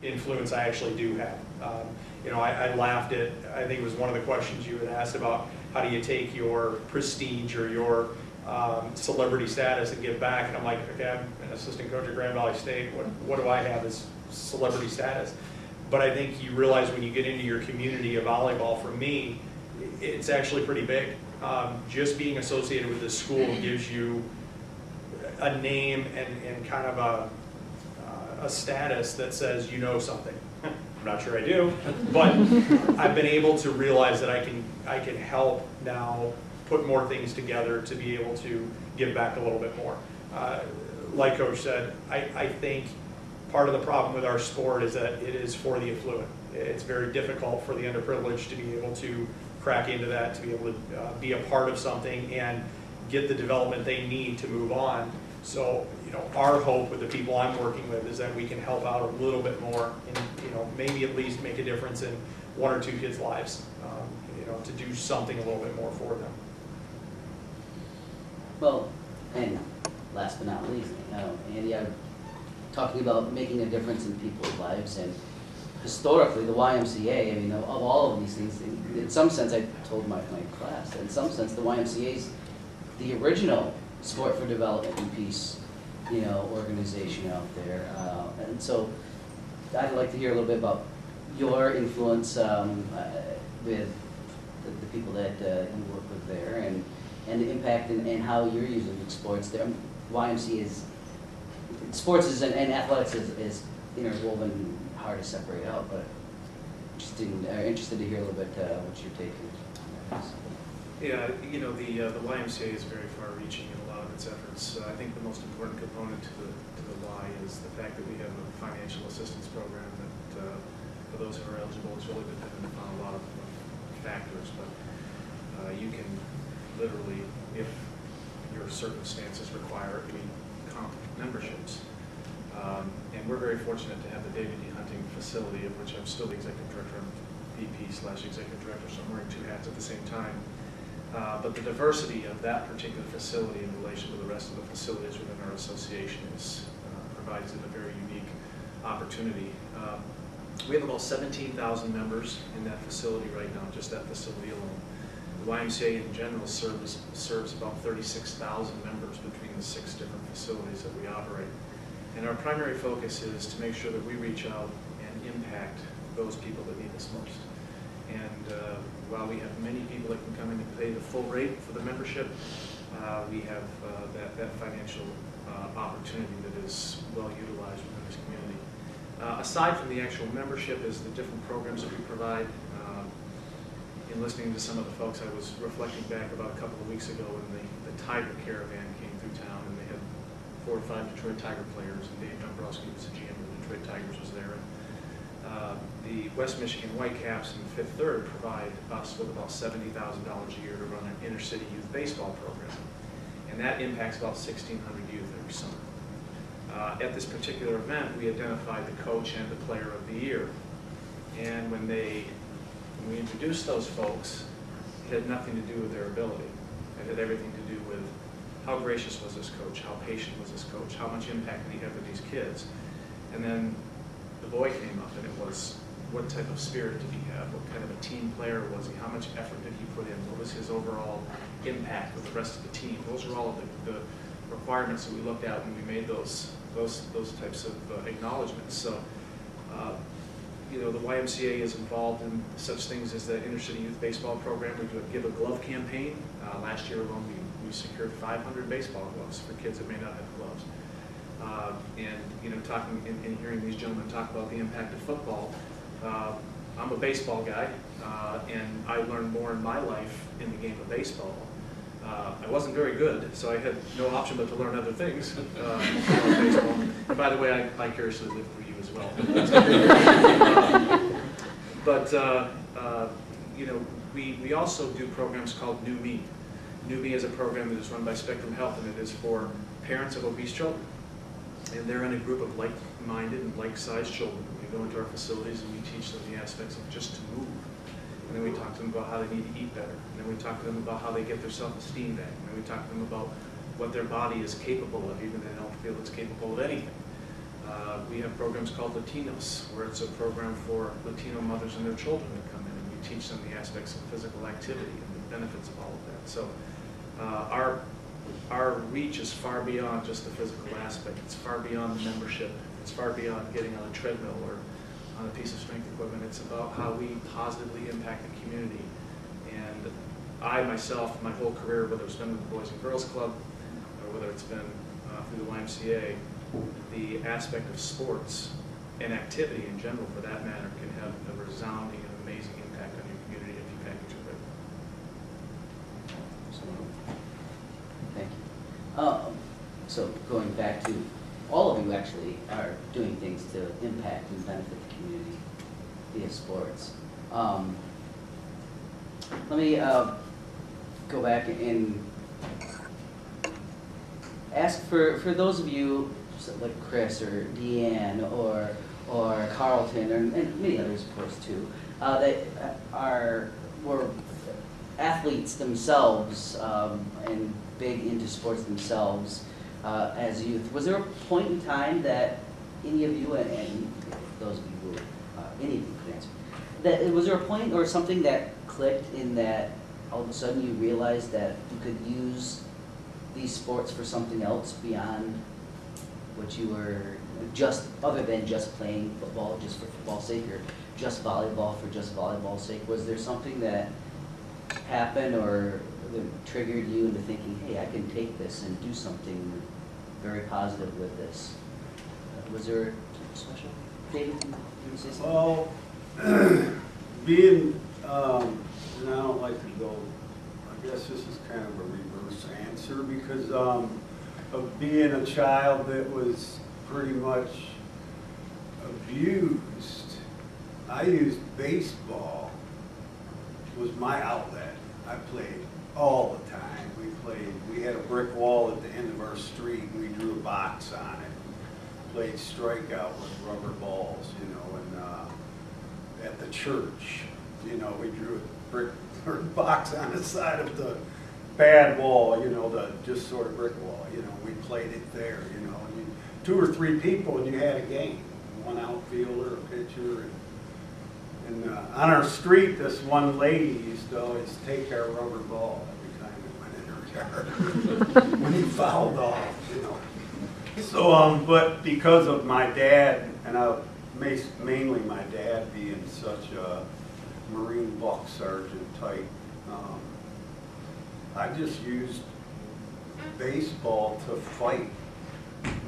influence I actually do have. You know, I laughed at, I think it was one of the questions you had asked about how do you take your prestige or your celebrity status and give back, and I'm like, okay, I'm an assistant coach at Grand Valley State, what do I have as celebrity status? But I think you realize when you get into your community of volleyball, for me, it's actually pretty big. Just being associated with this school gives you a name and kind of a status that says you know something. I'm not sure I do, but I've been able to realize that I can help now put more things together to be able to give back a little bit more. Like Coach said, I think part of the problem with our sport is that it is for the affluent. It's very difficult for the underprivileged to be able to crack into that, to be able to be a part of something and get the development they need to move on. So, you know, our hope with the people I'm working with is that we can help out a little bit more and, you know, maybe at least make a difference in one or two kids' lives, you know, to do something a little bit more for them. Well, and last but not least, Andy, I'm talking about making a difference in people's lives, and historically, the YMCA, I mean, of all of these things, in some sense, I told my class, in some sense, the YMCA is the original sport for development and peace, you know, organization out there. And so I'd like to hear a little bit about your influence with the people that you work with there, and the impact and how you're using sports there. YMCA is, sports is, and athletics is interwoven, hard to separate out, but interested to hear a little bit what you're taking. Yeah, you know, the YMCA is very far-reaching in a lot of its efforts. I think the most important component to the Y is the fact that we have a financial assistance program that, for those who are eligible, is really dependent upon a lot of factors. But you can literally, if your circumstances require it, comp memberships. And we're very fortunate to have the David D. Hunting facility, of which I'm still the executive director, I'm VP/executive director, so I'm wearing two hats at the same time. But the diversity of that particular facility in relation to the rest of the facilities within our association provides it a very unique opportunity. We have about 17,000 members in that facility right now, just that facility alone. The YMCA in general serves about 36,000 members between the 6 different facilities that we operate. And our primary focus is to make sure that we reach out and impact those people that need us most. And while we have many people that can come in and pay the full rate for the membership, we have that financial opportunity that is well utilized within this community. Aside from the actual membership is the different programs that we provide. In listening to some of the folks, I was reflecting back about a couple of weeks ago when the Tiger Caravan came through town, and they had 4 or 5 Detroit Tiger players, and Dave Dombrowski was the GM of the Detroit Tigers was there. The West Michigan Whitecaps and Fifth Third provide us with about $70,000 a year to run an inner-city youth baseball program. And that impacts about 1,600 youth every summer. At this particular event, we identified the coach and the player of the year. And when we introduced those folks, it had nothing to do with their ability. It had everything to do with how gracious was this coach, how patient was this coach, how much impact did he have with these kids. And then the boy came up, and it was, what type of spirit did he have? What kind of a team player was he? How much effort did he put in? What was his overall impact with the rest of the team? Those are all of the requirements that we looked at when we made those types of acknowledgments. So, you know, the YMCA is involved in such things as the inner-city youth baseball program. We do a Give a Glove campaign. Last year alone, we secured 500 baseball gloves for kids that may not have gloves. And you know, talking and hearing these gentlemen talk about the impact of football, I'm a baseball guy, and I learned more in my life in the game of baseball. I wasn't very good, so I had no option but to learn other things about baseball. And by the way, I vicariously live for you as well. You know, we also do programs called New Me. New Me is a program that is run by Spectrum Health, and it is for parents of obese children. And they're in a group of like-minded and like-sized children. We go into our facilities and we teach them the aspects of just to move. And then we talk to them about how they need to eat better. And then we talk to them about how they get their self-esteem back. And then we talk to them about what their body is capable of, even if they don't feel it's capable of anything. We have programs called Latinos, where it's a program for Latino mothers and their children that come in, and we teach them the aspects of physical activity and the benefits of all of that. So our reach is far beyond just the physical aspect. It's far beyond the membership. It's far beyond getting on a treadmill or on a piece of strength equipment. It's about how we positively impact the community. And I myself, my whole career, whether it's been with the Boys and Girls Club or whether it's been through the YMCA, the aspect of sports and activity in general, for that matter, can have a resounding and amazing impact on your community if you package it right. Absolutely. Thank you. So going back to, all of you actually are doing things to impact and benefit the community via sports. Let me go back and ask for those of you like Chris or Deanne or Carlton and many others of course too, that were athletes themselves and big into sports themselves as youth. Was there a point in time that any of you, and those of you who, any of you could answer, was there a point or something that clicked in that all of a sudden you realized that you could use these sports for something else beyond what you were, just other than just playing football just for football's sake, or just volleyball for just volleyball's sake? Was there something that happened or that triggered you into thinking, hey, I can take this and do something very positive with this? Was there something special? David, can you say something? Well, being, and I don't like to go, I guess this is kind of a reverse answer, because of being a child that was pretty much abused, I used baseball was my outlet. I played all the time. We had a brick wall at the end of our street, and we drew a box on it. Played strikeout with rubber balls, you know, and at the church, you know, we drew a brick or box on the side of the bad wall, you know, the just sort of brick wall, you know, we played it there, you know, and 2 or 3 people and you had a game, one outfielder, a pitcher, and on our street, this one lady used to always take our rubber ball every time we went in her yard when he fouled off, you know. So, but because of my dad, and mainly my dad being such a Marine buck sergeant type, I just used baseball to fight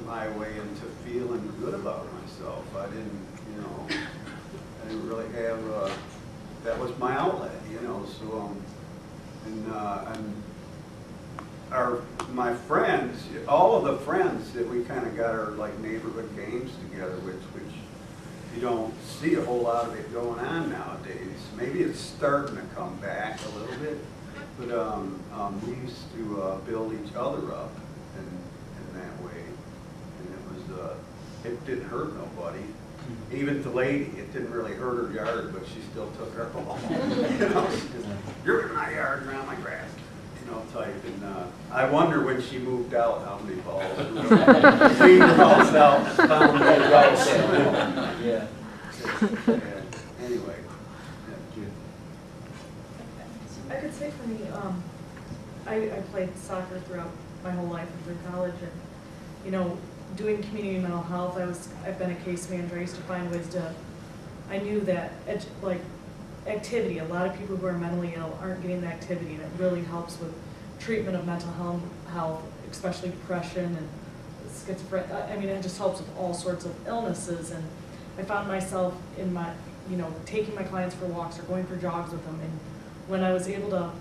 my way into feeling good about myself. I didn't, you know, I didn't really have, that was my outlet, you know, so, and my friends, all of the friends that we kind of got our like neighborhood games together, which you don't see a whole lot of it going on nowadays. Maybe it's starting to come back a little bit, but we used to build each other up in that way, and it didn't hurt nobody. Even the lady, it didn't really hurt her yard, but she still took her ball. You know, you're in my yard, around my grass, you know, type. And I wonder when she moved out how many balls. Cleaned her house out, found more balls. Yeah. Anyway. I could say for me, I played soccer throughout my whole life and through college, and you know, doing community mental health, I've been a case manager. I used to find ways to. I knew that like activity. A lot of people who are mentally ill aren't getting the activity, and it really helps with treatment of mental health, especially depression and schizophrenia. I mean, it just helps with all sorts of illnesses. And I found myself in my, you know, taking my clients for walks or going for jogs with them. And when I was able to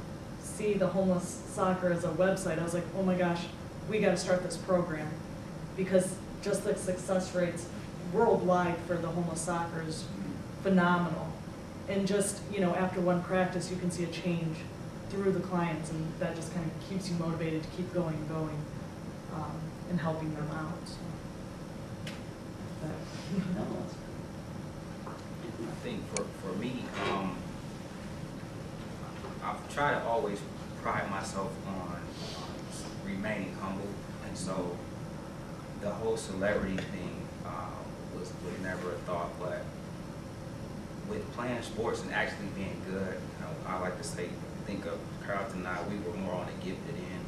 see the Homeless Soccer as a website, I was like, oh my gosh, we got to start this program, because just the success rates worldwide for the homeless soccer is phenomenal. And just, you know, after one practice, you can see a change through the clients, and that just kind of keeps you motivated to keep going and going, and helping them out. So. I think for me, I've tried to always pride myself on remaining humble, and so the whole celebrity thing was never a thought, but with playing sports and actually being good, I like to think of Carlton and I, we were more on the gifted end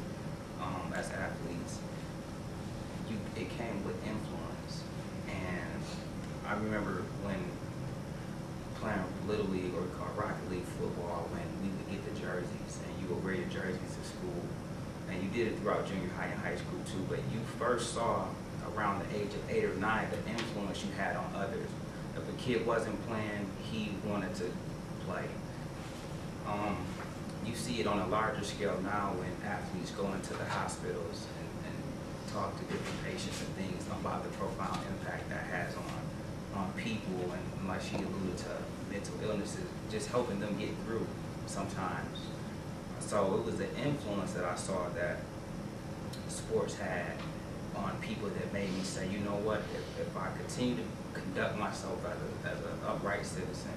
as athletes. It came with influence, and I remember when playing Little League, or we call Rocket League football, when we would get the jerseys, and you would wear your jerseys to school, and you did it throughout junior high and high school too, but you first saw around the age of 8 or 9 the influence you had on others. If a kid wasn't playing, he wanted to play. You see it on a larger scale now when athletes go into the hospitals and talk to different patients and things about the profound impact that has on people, and like she alluded to, mental illnesses, just helping them get through sometimes. So it was the influence that I saw that sports had on people that made me say, you know what, if I continue to conduct myself as an upright citizen,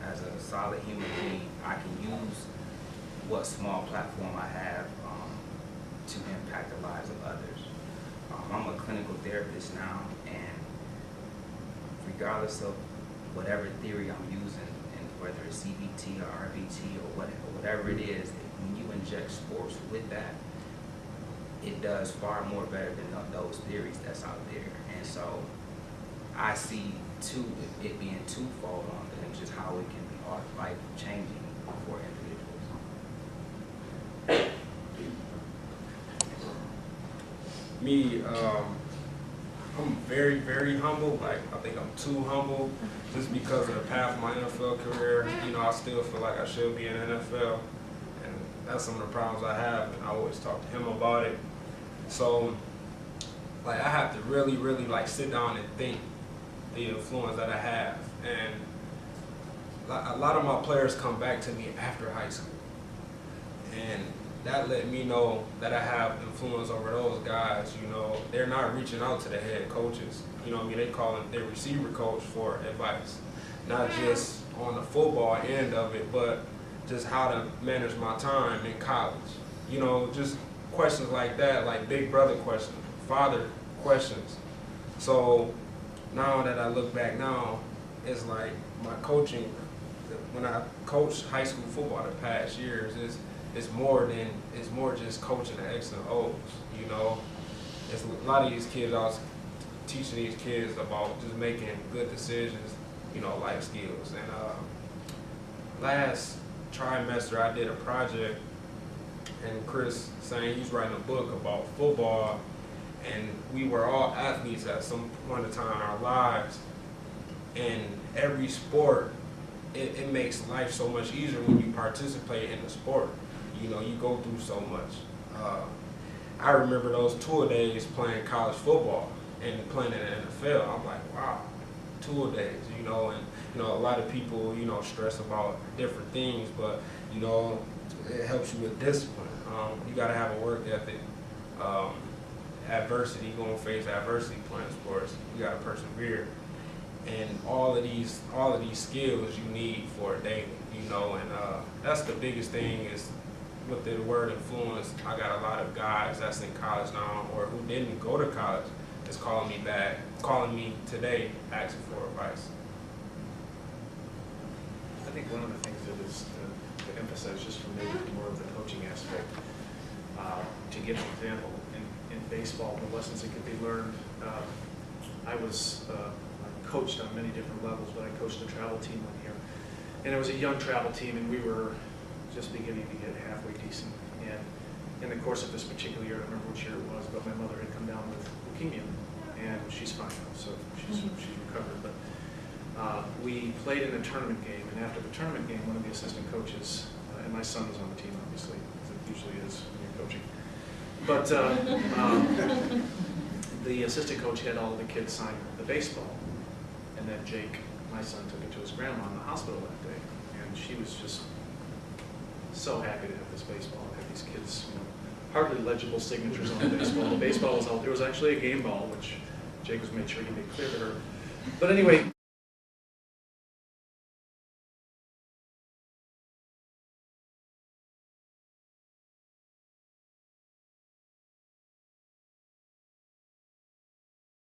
as a solid human being, I can use what small platform I have to impact the lives of others. I'm a clinical therapist now, and regardless of whatever theory I'm using, and whether it's CBT or RBT or whatever it is, when you inject sports with that, it does far more better than those theories that's out there. And so I see it being twofold on it, and just how it can be life changing for individuals. Me, I'm very, very humble. Like, I think I'm too humble just because of the path of my NFL career. I still feel like I should be in the NFL, and that's some of the problems I have, and I always talk to him about it. So, like, I have to really, really, like, sit down and think the influence that I have. And a lot of my players come back to me after high school, and that let me know that I have influence over those guys. They're not reaching out to the head coaches. They calling their receiver coach for advice, not just on the football end of it, but just how to manage my time in college. Just questions like that, like big brother questions, father questions. So now that I look back now, it's like my coaching, when I coached high school football the past years, it's more just coaching the X and O's. It's a lot of these kids, I was teaching these kids about just making good decisions, life skills. And last trimester I did a project, and Chris saying he's writing a book about football, and we were all athletes at some point in time in our lives, and every sport, it makes life so much easier when you participate in the sport. You go through so much. I remember those tour days playing college football and playing in the NFL. I'm like, wow, tour days, and a lot of people, stress about different things, but it helps you with discipline. You got to have a work ethic. Adversity, you're gonna face adversity playing sports. You got to persevere, and all of these skills you need for a daily. And that's the biggest thing is. With the word influence, I got a lot of guys that's in college now or who didn't go to college that's calling me today, asking for advice. I think one of the things that is to emphasize, just from maybe more of the coaching aspect, to give an example, in baseball, the lessons that could be learned. I coached on many different levels, but I coached a travel team one year, and it was a young travel team, and we were just beginning to get halfway decent. And in the course of this particular year, I don't remember which year it was, but my mother had come down with leukemia, and she's fine now, so she's recovered. But we played in a tournament game, and after the tournament game, one of the assistant coaches, and my son was on the team, obviously, as it usually is when you're coaching. But the assistant coach had all of the kids sign the baseball, and then Jake, my son, took it to his grandma in the hospital that day, and she was just so happy to have this baseball. Have these kids, hardly legible signatures on the baseball. The baseball was out. There was actually a game ball, which Jake was made sure he made clear to her. But anyway.